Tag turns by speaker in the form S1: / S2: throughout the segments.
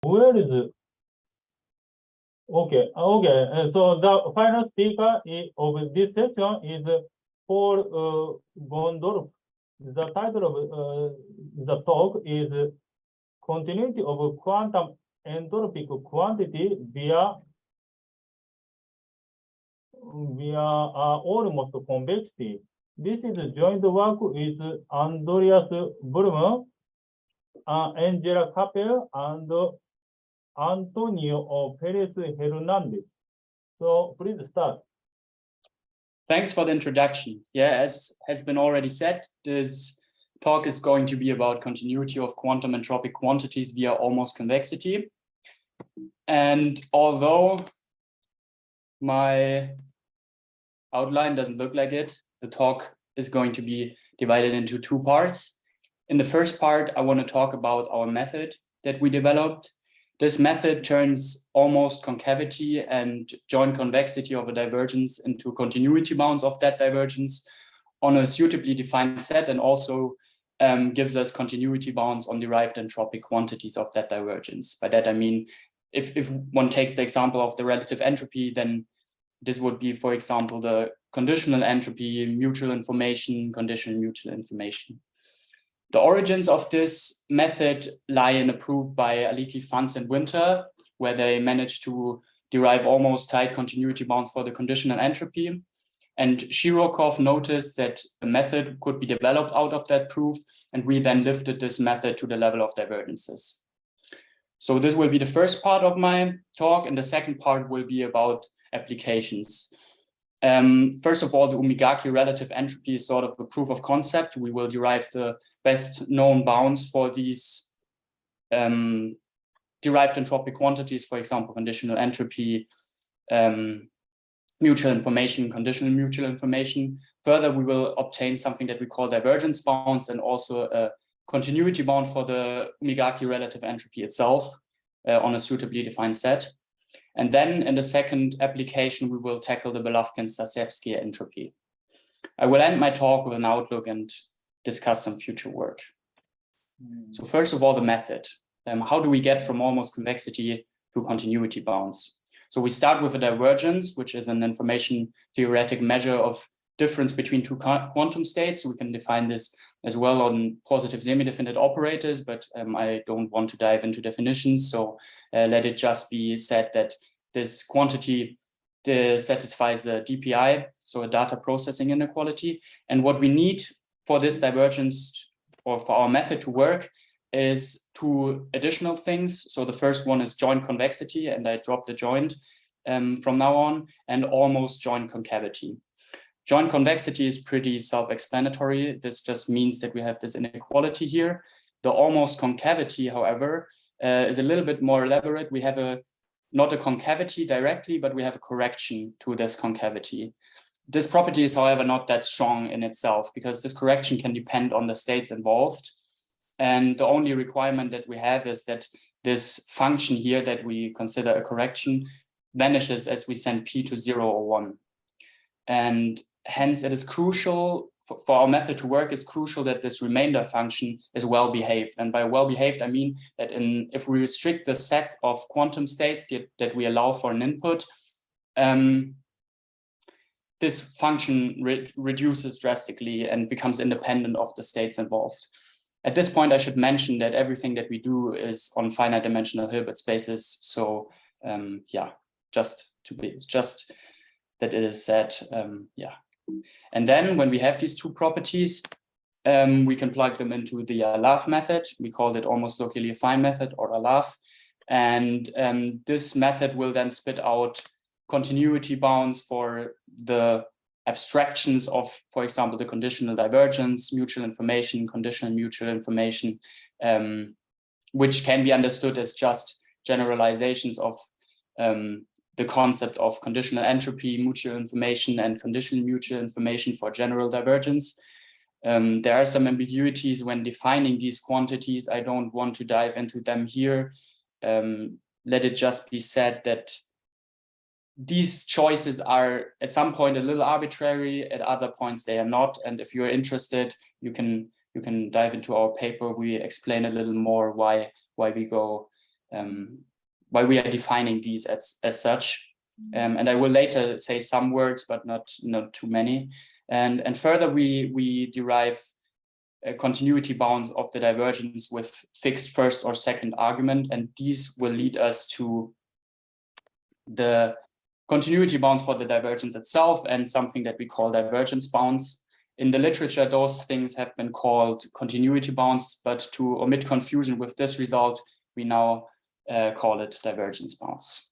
S1: Where is okay? Okay. So the final speaker of this session is Paul Gondolf. The title of the talk is Continuity of Quantum Entropic Quantity via almost convexity. This is a joint work with Andreas Blum, Angela Capel, and Antonio Perez Hernandez. So please start.
S2: Thanks for the introduction. Yeah, as has been already said, this talk is going to be about continuity of quantum entropic quantities via almost convexity. And although my outline doesn't look like it, the talk is going to be divided into two parts. In the first part, I want to talk about our method that we developed. This method turns almost concavity and joint convexity of a divergence into continuity bounds of that divergence on a suitably defined set, and also gives us continuity bounds on derived entropic quantities of that divergence. By that I mean, if one takes the example of the relative entropy, then this would be, for example, the conditional entropy, mutual information, conditional mutual information. The origins of this method lie in a proof by Aliki, Fans, and Winter, where they managed to derive almost tight continuity bounds for the conditional entropy. And Shirokov noticed that the method could be developed out of that proof, and we then lifted this method to the level of divergences. So this will be the first part of my talk, and the second part will be about applications. First of all, the Umigaki relative entropy is sort of a proof of concept. We will derive the best known bounds for these derived entropic quantities, for example, conditional entropy, mutual information, conditional mutual information. Further, we will obtain something that we call divergence bounds, and also a continuity bound for the Umigaki relative entropy itself on a suitably defined set. And then in the second application, we will tackle the Belovedsky entropy. I will end my talk with an outlook and discuss some future work. So first of all, the method. How do we get from almost convexity to continuity bounds? So we start with a divergence, which is an information theoretic measure of difference between two quantum states. We can define this as well on positive semi-definite operators, but I don't want to dive into definitions. So let it just be said that this quantity satisfies a DPI, so a data processing inequality. And what we need for this divergence, or for our method to work, is two additional things. So the first one is joint convexity, and I drop the joint from now on, and almost joint concavity. Joint convexity is pretty self-explanatory. This just means that we have this inequality here. The almost concavity, however, is a little bit more elaborate. We have not a concavity directly, but we have a correction to this concavity. This property is, however, not that strong in itself, because this correction can depend on the states involved. And the only requirement that we have is that this function here that we consider a correction vanishes as we send p to 0 or 1. And hence it is crucial for our method to work. It's crucial that this remainder function is well behaved. And by well behaved, I mean that if we restrict the set of quantum states that we allow for an input, this function reduces drastically and becomes independent of the states involved. At this point, I should mention that everything that we do is on finite dimensional Hilbert spaces. So yeah, just that it is said, yeah. And then when we have these two properties, we can plug them into the ALAF method. We call it almost locally affine method, or ALAF. And this method will then spit out continuity bounds for the abstractions of, for example, the conditional divergence, mutual information, conditional mutual information, which can be understood as just generalizations of the concept of conditional entropy, mutual information, and conditional mutual information for general divergence. There are some ambiguities when defining these quantities. I don't want to dive into them here. Let it just be said that these choices are at some point a little arbitrary, at other points they are not. And if you're interested, you can dive into our paper. We explain a little more why we go why we are defining these as such. And I will later say some words, but not too many. And further, we derive continuity bounds of the divergence with fixed first or second argument, and these will lead us to the continuity bounds for the divergence itself and something that we call divergence bounds. In the literature, those things have been called continuity bounds, but to omit confusion with this result, we now call it divergence bounds.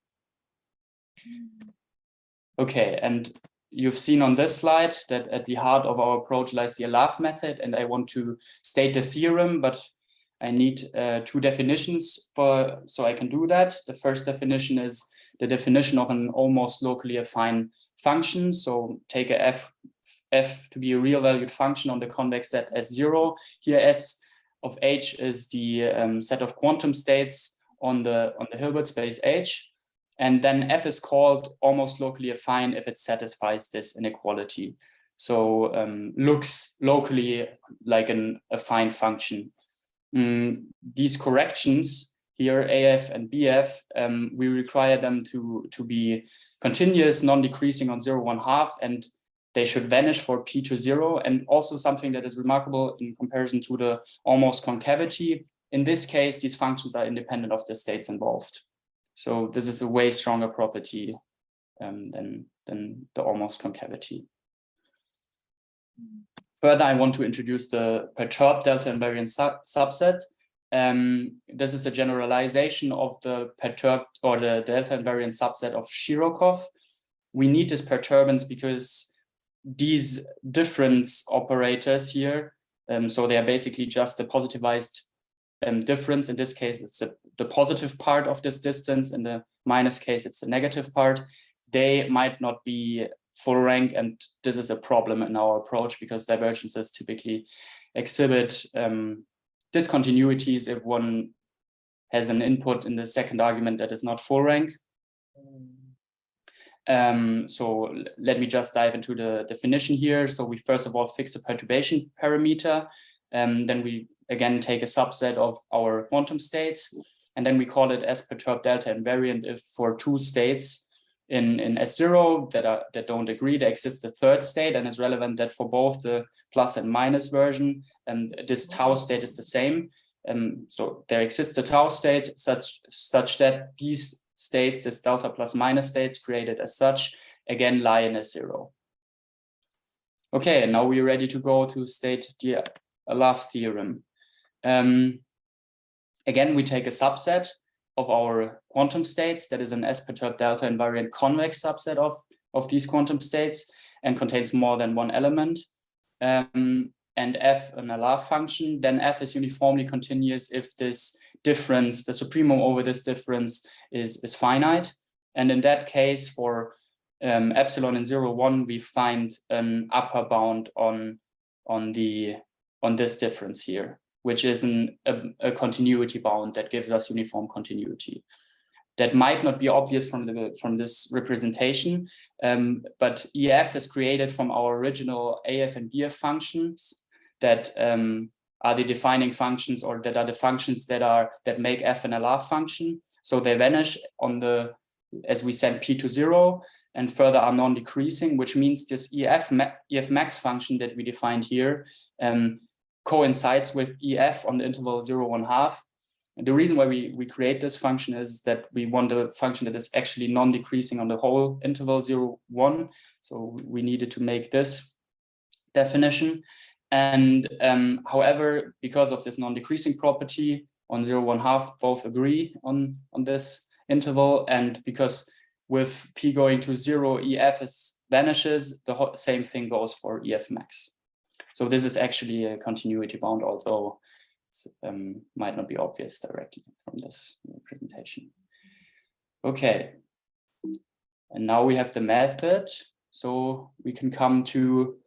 S2: Okay, and you've seen on this slide that at the heart of our approach lies the Alaf method, and I want to state the theorem, but I need two definitions so I can do that. The first definition is the definition of an almost locally affine function. So take a f to be a real valued function on the convex set S0. Here S of H is the set of quantum states on the Hilbert space H. And then f is called almost locally affine if it satisfies this inequality. So looks locally like an affine function. These corrections here, AF and BF, we require them to be continuous, non-decreasing on 0, 1/2, and they should vanish for p to 0. And also something that is remarkable in comparison to the almost concavity. In this case, these functions are independent of the states involved. So this is a way stronger property than the almost concavity. Further, I want to introduce the perturbed delta invariant subset. This is a generalization of the perturbed or the delta invariant subset of Shirokov. We need this perturbance because these difference operators here, so they are basically just the positivized difference. In this case, it's the positive part of this distance. In the minus case, it's the negative part. They might not be full rank, and this is a problem in our approach because divergences typically exhibit discontinuities if one has an input in the second argument that is not full rank. So let me just dive into the definition here. So we first of all fix the perturbation parameter, then we again take a subset of our quantum states, and then we call it S perturbed delta invariant if for two states in S0 that don't agree, there exists the third state, and it's relevant that for both the plus and minus version, this tau state is the same. So there exists a tau state such that these states, this delta plus minus states created as such, again lie in S0. Okay, and now we're ready to go to state the Alaf theorem. Again, we take a subset of our quantum states that is an S perturbed delta invariant convex subset of these quantum states and contains more than one element. And f an Alaf function, then f is uniformly continuous if this difference, the supremum over this difference is finite. And in that case, for epsilon in 0, 1, we find an upper bound on this difference here, which is a continuity bound that gives us uniform continuity. That might not be obvious from this representation, but EF is created from our original AF and BF functions that are the defining functions, or that are the functions that make f an Alaf function. So they vanish as we send p to 0, and further are non-decreasing, which means this EF max function that we defined here coincides with EF on the interval 0, 1/2. And the reason why we create this function is that we want a function that is actually non-decreasing on the whole interval 0, 1. So we needed to make this definition. And however, because of this non-decreasing property on 0, 1/2, both agree on this interval. And because with p going to 0, EF vanishes, the same thing goes for EF max. So this is actually a continuity bound, although it might not be obvious directly from this presentation. Okay, and now we have the method, so we can come to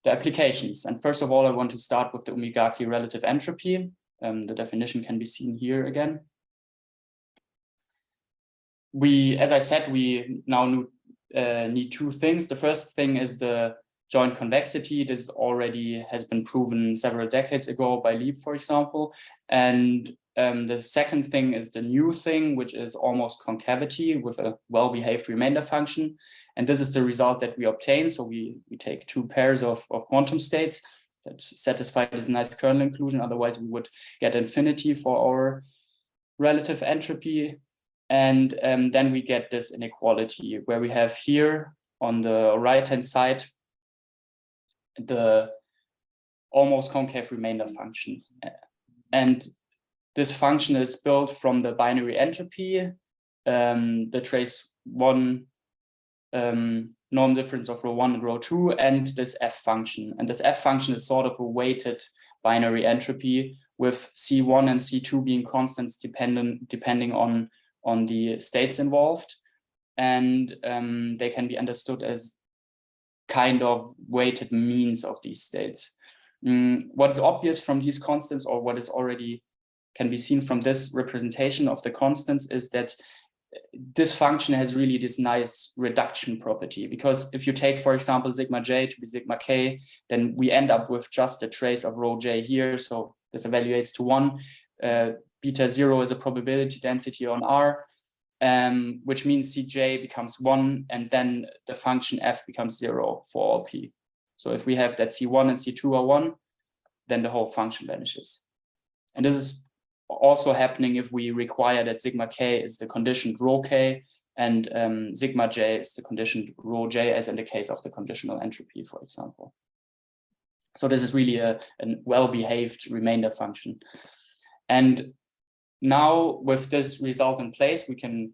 S2: the applications. And first of all, I want to start with the Umigaki relative entropy. The definition can be seen here again. As I said, we now need two things. The first thing is the joint convexity. This already has been proven several decades ago by Lieb, for example. And the second thing is the new thing, which is almost concavity with a well-behaved remainder function. And this is the result that we obtain. So we take two pairs of quantum states that satisfy this nice kernel inclusion. Otherwise, we would get infinity for our relative entropy. And then we get this inequality where we have here on the right-hand side the almost concave remainder function. And this function is built from the binary entropy, the trace 1 norm difference of rho1 and rho2, and this f function. And this f function is sort of a weighted binary entropy with C1 and C2 being constants depending on the states involved. And they can be understood as kind of weighted means of these states. What is obvious from these constants, or what is already can be seen from this representation of the constants, is that this function has really this nice reduction property, because if you take, for example, sigma j to be sigma k, then we end up with just a trace of rho j here. So this evaluates to 1. Beta 0 is a probability density on R, which means Cj becomes 1, and then the function f becomes 0 for all p. So if we have that C1 and C2 are 1, then the whole function vanishes. And this is also happening if we require that sigma k is the conditioned rho k, and sigma j is the conditioned rho j, as in the case of the conditional entropy, for example. So this is really a well-behaved remainder function. And now with this result in place, we can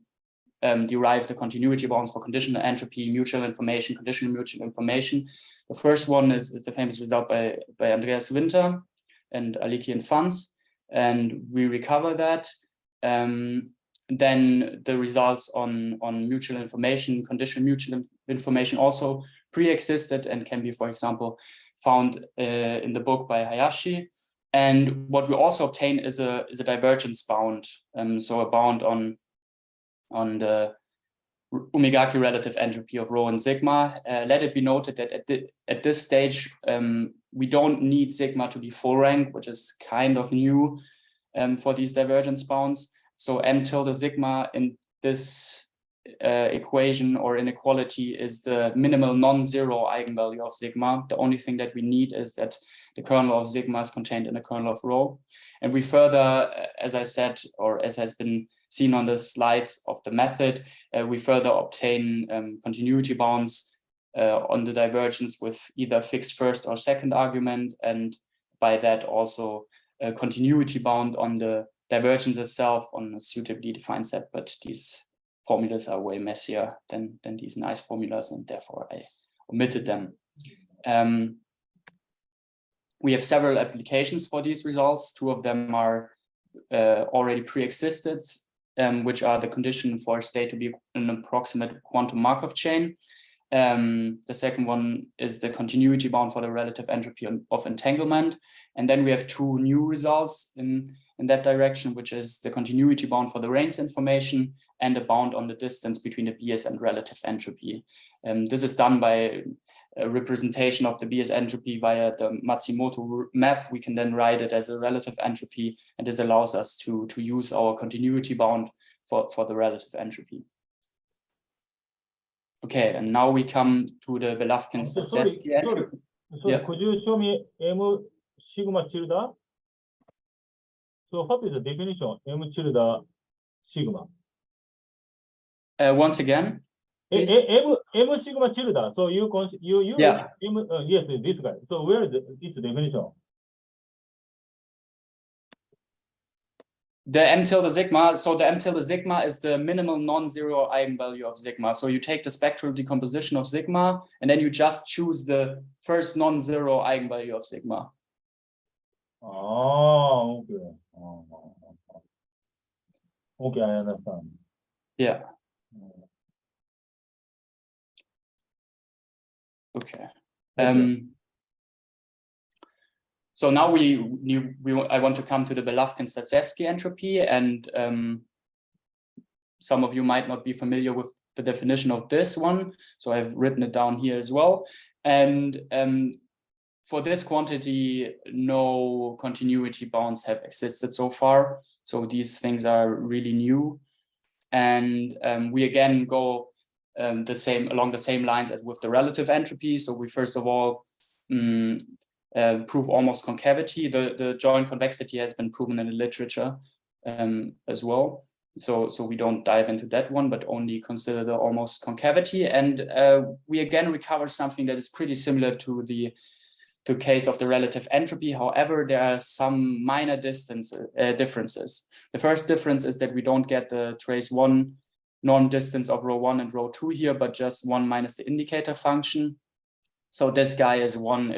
S2: derive the continuity bounds for conditional entropy, mutual information, conditional mutual information. The first one is the famous result by Andreas Winter and Aliki and Fans, and we recover that. Then the results on mutual information, conditional mutual information also pre-existed and can be, for example, found in the book by Hayashi. And what we also obtain is a divergence bound, so a bound on the Umegaki relative entropy of rho and sigma. Let it be noted that at this stage, we don't need sigma to be full rank, which is kind of new for these divergence bounds. So m tilde sigma in this equation or inequality is the minimal non-zero eigenvalue of sigma. The only thing that we need is that the kernel of sigma is contained in the kernel of rho. And we further, as I said, or as has been seen on the slides of the method, we further obtain continuity bounds on the divergence with either fixed first or second argument, and by that also a continuity bound on the divergence itself on a suitably defined set. But these formulas are way messier than these nice formulas, and therefore I omitted them. We have several applications for these results. Two of them are already pre-existed, which are the condition for a state to be an approximate quantum Markov chain. The second one is the continuity bound for the relative entropy of entanglement. And then we have two new results in that direction, which is the continuity bound for the Rains information and a bound on the distance between the BS and relative entropy. This is done by a representation of the BS entropy via the Matsumoto map. We can then write it as a relative entropy, and this allows us to use our continuity bound for the relative entropy. Okay, and now we come to the Belovedsky entropy.
S1: Sorry, could you show me M sigma tilde? So what is the definition? M tilde sigma.
S2: Once again.
S1: M sigma tilde. So you use
S2: yeah.
S1: M, yes, this guy. So where is its definition?
S2: The m tilde sigma. So the m tilde sigma is the minimal non-zero eigenvalue of sigma. So you take the spectral decomposition of sigma, and then you just choose the first non-zero eigenvalue of sigma.
S1: Oh, okay. Okay, I understand.
S2: Yeah. Okay. So now I want to come to the Belovedsky entropy, and some of you might not be familiar with the definition of this one, so I've written it down here as well. And for this quantity, no continuity bounds have existed so far. So these things are really new. And we again go along the same lines as with the relative entropy. So we first of all prove almost concavity. The joint convexity has been proven in the literature as well. So we don't dive into that one, but only consider the almost concavity. And we again recover something that is pretty similar to the case of the relative entropy. However, there are some minor differences. The first difference is that we don't get the trace 1 norm distance of rho 1 and rho 2 here, but just 1 minus the indicator function. So this guy is 1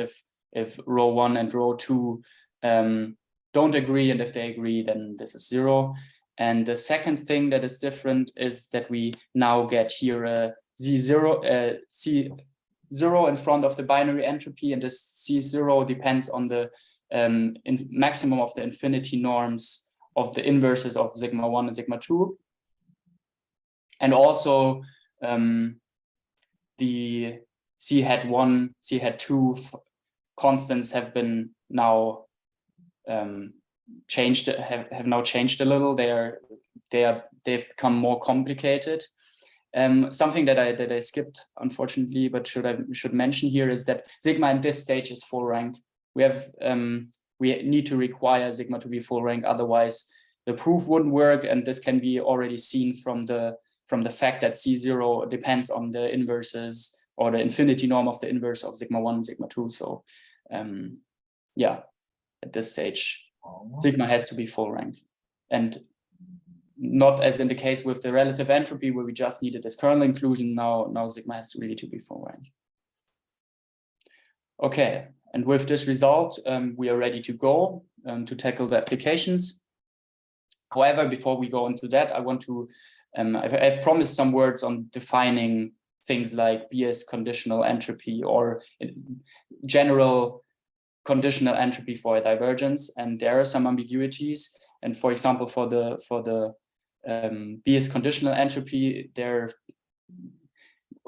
S2: if rho 1 and rho 2 don't agree, and if they agree, then this is 0. And the second thing that is different is that we now get here a Z0, C0 in front of the binary entropy, and this C0 depends on the maximum of the infinity norms of the inverses of sigma 1 and sigma 2. And also the C hat 1, C hat 2 constants have been now changed, have now changed a little. They've become more complicated. Something that I skipped, unfortunately, but should mention here is that sigma in this stage is full rank. We need to require sigma to be full rank, otherwise the proof wouldn't work, and this can be already seen from the fact that C0 depends on the inverses or the infinity norm of the inverse of sigma 1 and sigma 2. So yeah, at this stage, sigma has to be full rank, and not as in the case with the relative entropy where we just needed this kernel inclusion. Now sigma has to really be full rank. Okay, and with this result, we are ready to go to tackle the applications. However, before we go into that, I want to, I've promised some words on defining things like BS conditional entropy or general conditional entropy for a divergence, and there are some ambiguities. And for example, for the BS conditional entropy,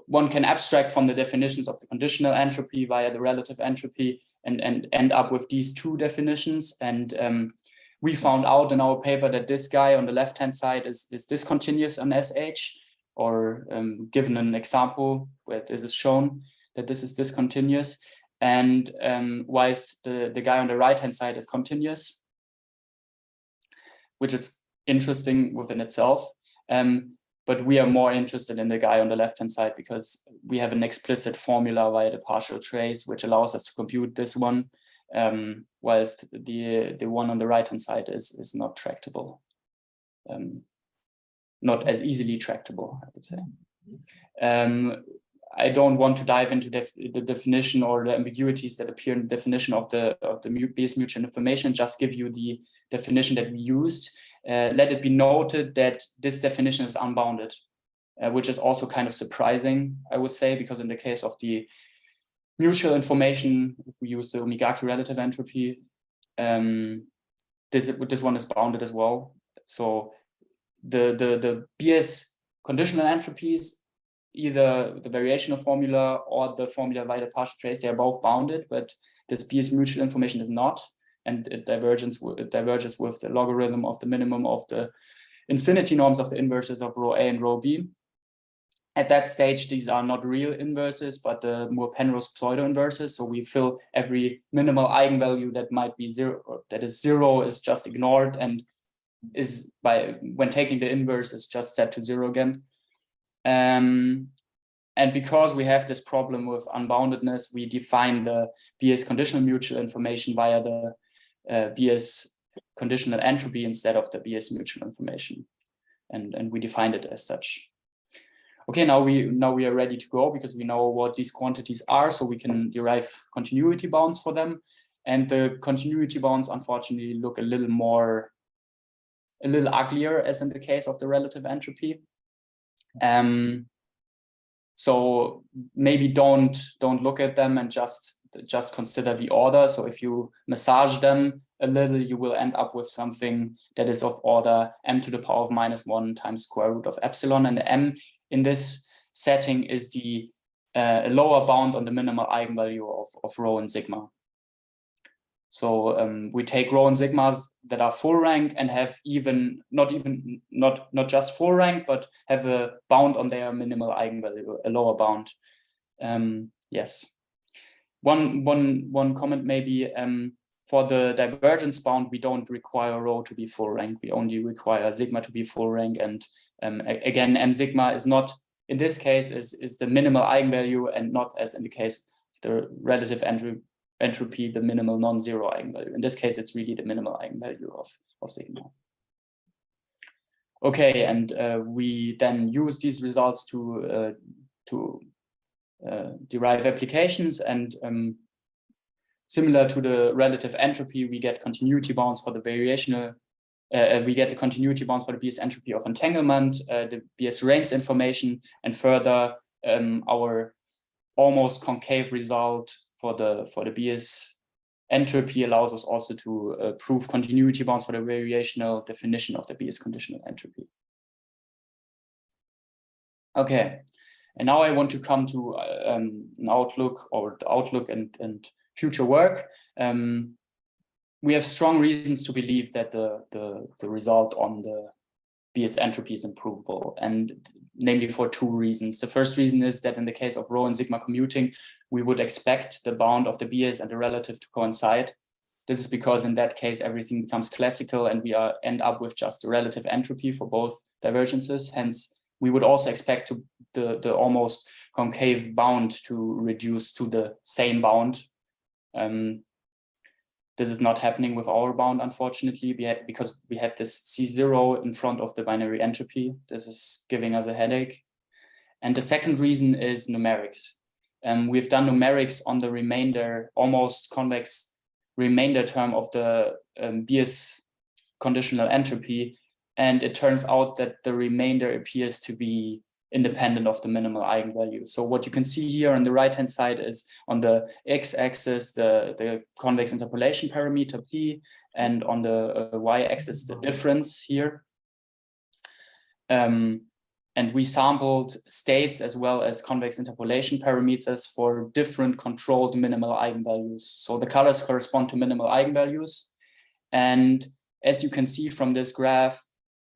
S2: one can abstract from the definitions of the conditional entropy via the relative entropy and end up with these two definitions. And we found out in our paper that this guy on the left-hand side is discontinuous on SH, or given an example where this is shown that this is discontinuous. And whilst the guy on the right-hand side is continuous, which is interesting within itself. But we are more interested in the guy on the left-hand side because we have an explicit formula via the partial trace, which allows us to compute this one, whilst the one on the right-hand side is not tractable, not as easily tractable, I would say. I don't want to dive into the definition or the ambiguities that appear in the definition of the BS mutual information, just give you the definition that we used. Let it be noted that this definition is unbounded, which is also kind of surprising, I would say, because in the case of the mutual information, if we use the Omegaki relative entropy, this one is bounded as well. So the BS conditional entropies, either the variational formula or the formula via the partial trace, they are both bounded, but this BS mutual information is not, and it diverges with the logarithm of the minimum of the infinity norms of the inverses of rho A and rho B. At that stage, these are not real inverses, but the more Penrose pseudo inverses. So we fill every minimal eigenvalue that might be zero, or that is zero, is just ignored, and is when taking the inverse is just set to zero again. And because we have this problem with unboundedness, we define the BS conditional mutual information via the BS conditional entropy instead of the BS mutual information, and we defined it as such. Okay, now we are ready to go because we know what these quantities are, so we can derive continuity bounds for them. And the continuity bounds, unfortunately, look a little uglier, as in the case of the relative entropy. So maybe don't look at them and just consider the order. So if you massage them a little, you will end up with something that is of order m to the power of -1 times square root of epsilon, and m in this setting is the a lower bound on the minimal eigenvalue of rho and sigma. So we take rho and sigmas that are full rank and have not just full rank, but have a bound on their minimal eigenvalue, a lower bound. Yes. One comment maybe, for the divergence bound, we don't require rho to be full rank. We only require sigma to be full rank. And again, m sigma is not, in this case, is the minimal eigenvalue, and not, as in the case of the relative entropy, the minimal non-zero eigenvalue. In this case, it's really the minimal eigenvalue of sigma. Okay, and we then use these results to derive applications, and similar to the relative entropy, we get continuity bounds for the variational. We get the continuity bounds for the BS entropy of entanglement, the BS range information, and further our almost concave result for the BS entropy allows us also to prove continuity bounds for the variational definition of the BS conditional entropy. Okay, and now I want to come to an outlook, or the outlook and future work. We have strong reasons to believe that the result on the BS entropy is improvable, and namely for two reasons. The first reason is that in the case of rho and sigma commuting, we would expect the bound of the BS and the relative to coincide. This is because in that case, everything becomes classical and we end up with just the relative entropy for both divergences. Hence, we would also expect the almost concave bound to reduce to the same bound. This is not happening with our bound, unfortunately, because we have this C0 in front of the binary entropy. This is giving us a headache. And the second reason is numerics. We've done numerics on the remainder, almost convex remainder term of the BS conditional entropy. And it turns out that the remainder appears to be independent of the minimal eigenvalue. So what you can see here on the right-hand side is on the x-axis, the convex interpolation parameter p, and on the y-axis, the difference here. And we sampled states as well as convex interpolation parameters for different controlled minimal eigenvalues. So the colors correspond to minimal eigenvalues. And as you can see from this graph,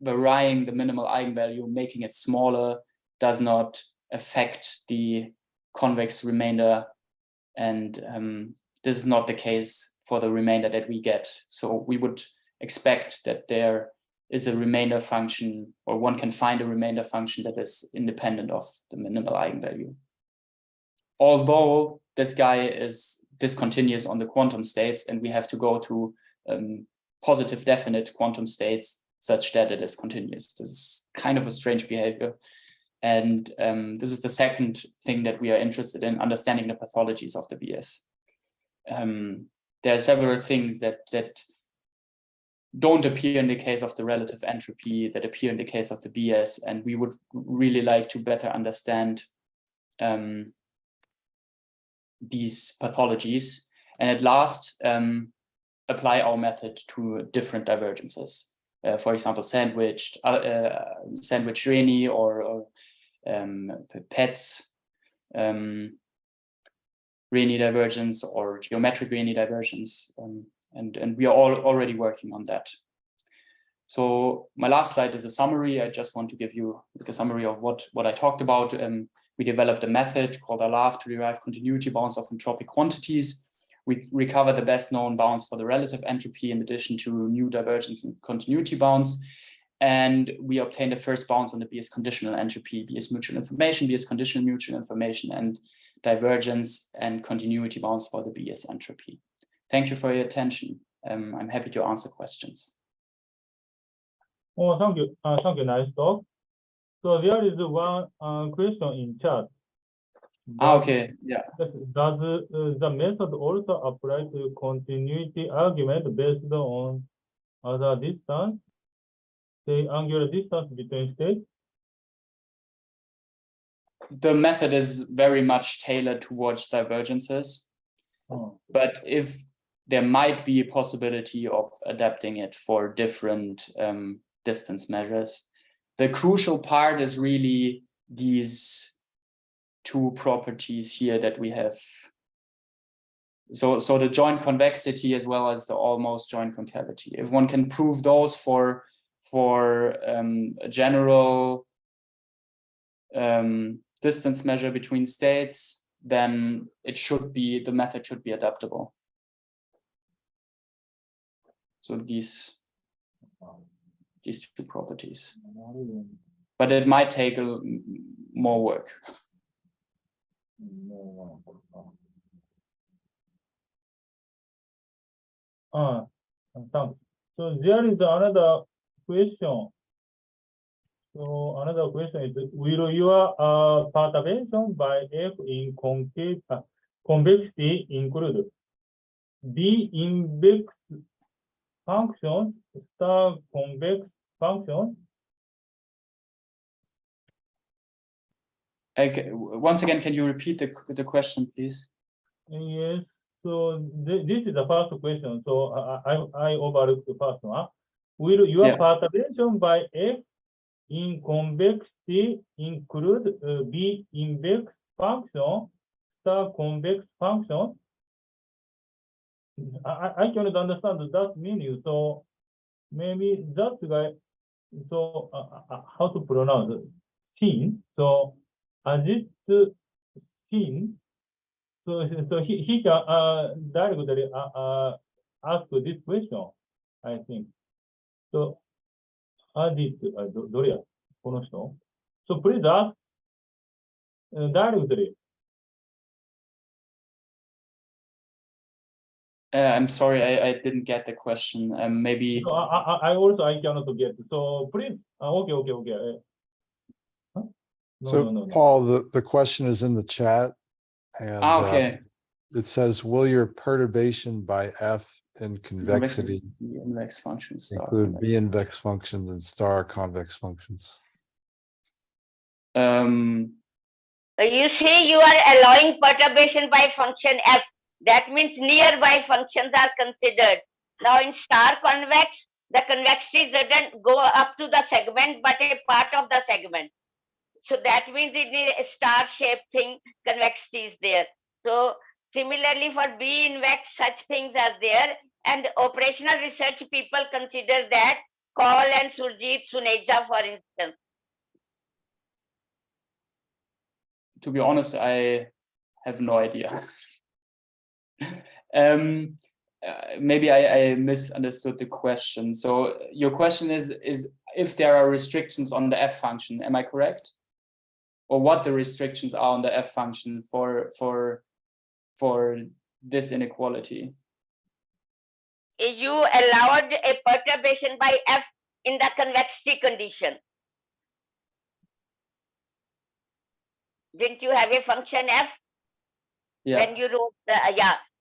S2: varying the minimal eigenvalue, making it smaller, does not affect the convex remainder. And this is not the case for the remainder that we get. So we would expect that there is a remainder function, or one can find a remainder function that is independent of the minimal eigenvalue. Although this guy is discontinuous on the quantum states, and we have to go to positive definite quantum states such that it is continuous. This is kind of a strange behavior. And this is the second thing that we are interested in, understanding the pathologies of the BS. There are several things that don't appear in the case of the relative entropy, that appear in the case of the BS, and we would really like to better understand these pathologies. And at last, apply our method to different divergences. For example, sandwiched Reni or Petz Reni divergence or geometric Reni divergence, and we are already working on that. So my last slide is a summary. I just want to give you a summary of what I talked about. We developed a method called ALAF to derive continuity bounds of entropic quantities. We recover the best known bounds for the relative entropy in addition to new divergence and continuity bounds. And we obtain the first bounds on the BS conditional entropy, BS mutual information, BS conditional mutual information, and divergence and continuity bounds for the BS entropy. Thank you for your attention. I'm happy to answer questions.
S1: Oh, thank you. Thank you. Nice talk. So there is one question in chat.
S2: Okay, yeah.
S1: Does the method also apply to continuity argument based on other distance, say angular distance between states?
S2: The method is very much tailored towards divergences, but if there might be a possibility of adapting it for different distance measures. The crucial part is really these two properties here that we have. So the joint convexity as well as the almost joint concavity. If one can prove those for a general distance measure between states, then the method should be adaptable. So these two properties, but it might take more work.
S1: Thanks. So there is another question. So another question is, will your perturbation by F in convexity include B-invex function, star convex function?
S2: Once again, can you repeat the question, please?
S1: Yes. So this is the first question. So I overlooked the first one. Will your perturbation by F in convexity include B-invex function, star convex function? I cannot understand that meaning. So maybe that's why. So how to pronounce it? Sin. So as it sin. So he can directly ask this question, I think. So as it どれやこの人? So please ask directly.
S2: I'm sorry, I didn't get the question. Maybe.
S1: So I cannot get. So please. Okay. Huh? No.
S3: Paul, the question is in the chat, and
S2: Okay.
S3: it says, "Will your perturbation by F in convexity
S2: B-invex functions
S3: include B-invex functions and star convex functions?"
S4: You see, you are allowing perturbation by function F. That means nearby functions are considered. Now in star convex, the convexity doesn't go up to the segment, but a part of the segment. So that means it is a star-shaped thing, convexity is there. So similarly for B-invex, such things are there. And operational research people consider that, Kaul and Surjit Suneja, for instance.
S2: To be honest, I have no idea. Maybe I misunderstood the question. So your question is if there are restrictions on the F function, am I correct? Or what the restrictions are on the F function for this inequality?
S4: You allowed a perturbation by F in the convexity condition. Didn't you have a function F?
S2: Yeah.
S4: When you wrote the,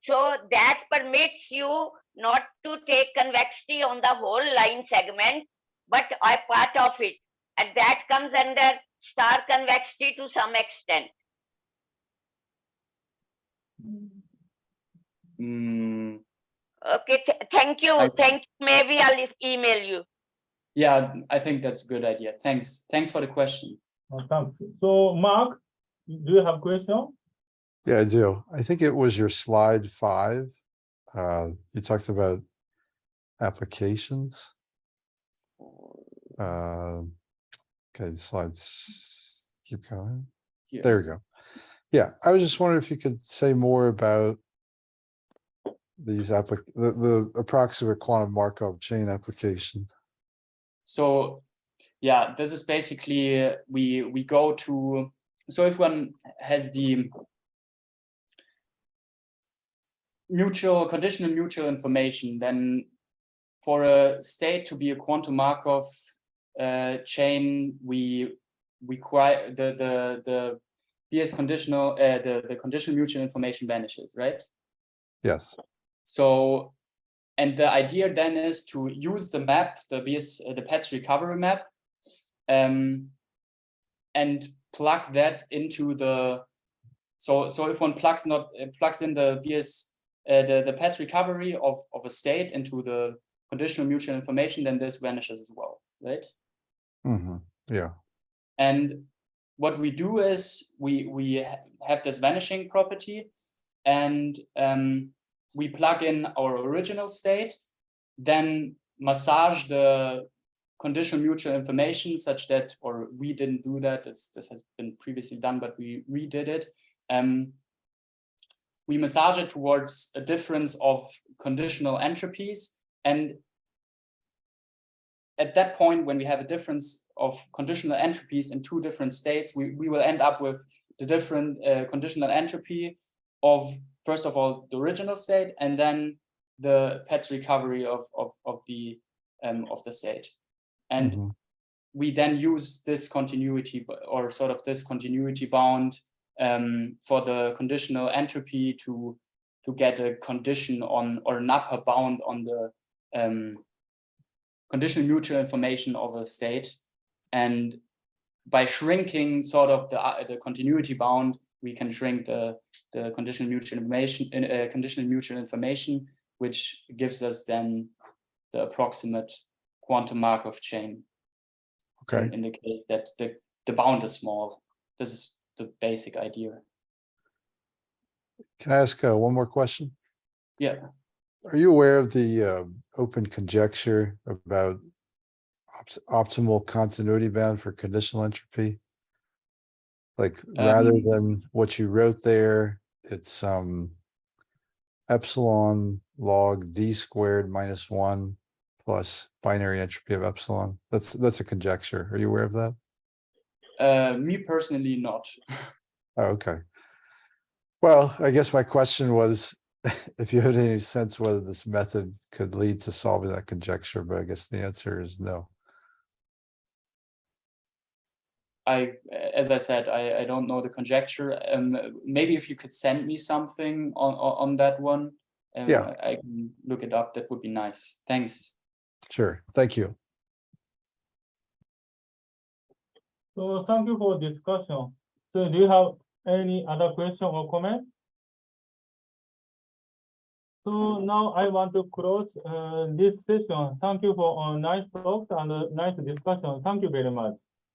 S4: so that permits you not to take convexity on the whole line segment, but a part of it. And that comes under star convexity to some extent. Okay, thank you. Maybe I'll email you.
S2: Yeah, I think that's a good idea. Thanks for the question.
S1: Thanks. So Mark, do you have a question?
S3: Yeah, I do. I think it was your slide 5. You talked about applications. Okay, slides keep going.
S2: Here.
S3: There we go. Yeah, I was just wondering if you could say more about these the approximate quantum Markov chain application.
S2: So yeah, this is basically we go to, so if one has the conditional mutual information, then for a state to be a quantum Markov chain, we require the BS conditional the conditional mutual information vanishes, right?
S3: Yes.
S2: So, and the idea then is to use the map, the Petz recovery map, and plug that into the. So if one plugs in the BS the Petz recovery of a state into the conditional mutual information, then this vanishes as well, right?
S3: Mm-hmm. Yeah.
S2: And what we do is we have this vanishing property, and we plug in our original state, then massage the conditional mutual information such that, or we didn't do that, this has been previously done, but we redid it. We massage it towards a difference of conditional entropies, and at that point, when we have a difference of conditional entropies in two different states, we will end up with the different conditional entropy of, first of all, the original state, and then the Pet's recovery of the state. And we then use this continuity, or sort of this continuity bound for the conditional entropy to get a condition on, or an upper bound on the conditional mutual information of a state. And by shrinking sort of the continuity bound, we can shrink the conditional mutual information, which gives us then the approximate quantum Markov chain.
S3: Okay.
S2: In the case that the bound is small. This is the basic idea.
S3: Can I ask one more question?
S2: Yeah.
S3: Are you aware of the open conjecture about optimal continuity bound for conditional entropy? Like rather than what you wrote there, it's epsilon log d squared minus 1 plus binary entropy of epsilon. That's a conjecture. Are you aware of that?
S2: Me personally, not.
S3: Oh, okay. Well, I guess my question was if you had any sense whether this method could lead to solving that conjecture, but I guess the answer is no.
S2: As I said, I don't know the conjecture. Maybe if you could send me something on that one,
S3: Yeah,
S2: I can look it up. That would be nice. Thanks.
S3: sure. Thank you.
S1: So thank you for discussion. So do you have any other question or comment? So now I want to close this session. Thank you for a nice talk and a nice discussion. Thank you very much.